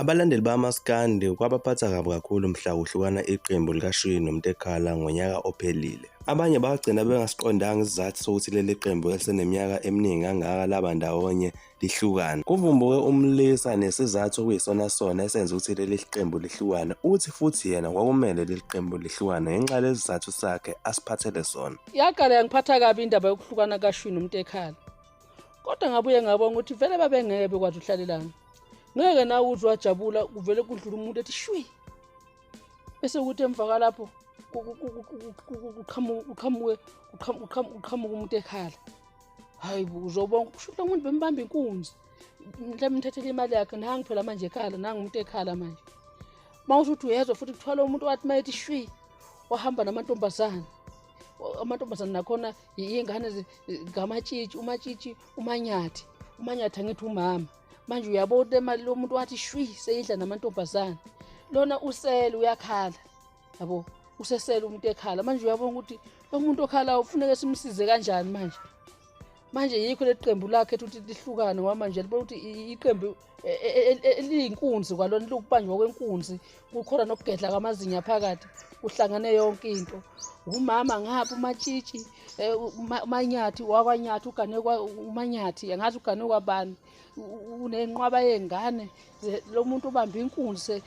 Abalandeli bamaskandi kwabaphatha kabi kakhulu mhla kuhlukana iqembu likaShwi noMtekhala ngonyaka ophelile. Abanye bagcina bengasiqondanga isizathu sokuthi leli qembu eliseneminyaka eminingi kangaka laba ndawonye lihlukana. Kuvumbuke umlisa nesizathu okuyisona sona esenza ukuthi leli qembu lihlukane, uthi futhi yena kwakumele leli qembu lihlukane ngenxa yalesi sizathu sakhe asiphathele sona. Yaqala yangiphatha kabi indaba yokuhlukana kaShwi noMtekhala. Kodwa ngabuye ngabona ukuthi vele babengeke bekwazi ukuhlalelana. Ngeke nawe uzwe wajabula kuvele kudlula umuntu ethi shwi. Bese ukuthi emva lapho uqhamuka uMtekhala. Hayi uzobona kushuthi umuntu bembamba inkunzi. Mhlawumbe ngithathele imali yakhe nangi phela manje eKhala nangi uMtekhala manje. Mawusuthi uyezwa futhi kuthwala umuntu wathi mayethi shwi wahamba namantombazana. Amantombazana nakhona ingane ngamatshitshi, umatshitshi, umanyathi angithi umama. Manje uyabona imali lo muntu wathi shwi seyidla namantombazana. Lona usele uyakhala. Yabo, usesele uMtekhala. Manje uyabona ukuthi lo muntu okhala ufuneka simsize kanjani manje. Manje yikho leqembu lakhe ethi lihlukane ngoba manje libona ukuthi iqembu eliyinkunzi kwalona lokubanjwa kwenkunzi kukhona nokugedla kwamazinya phakathi kuhlangane yonke into. Umama ngapha umatshitshi umanyathi wakwanyathi ugane umanyathi angazi ugane kwabani unenqwaba yengane lo muntu ubamba inkunzi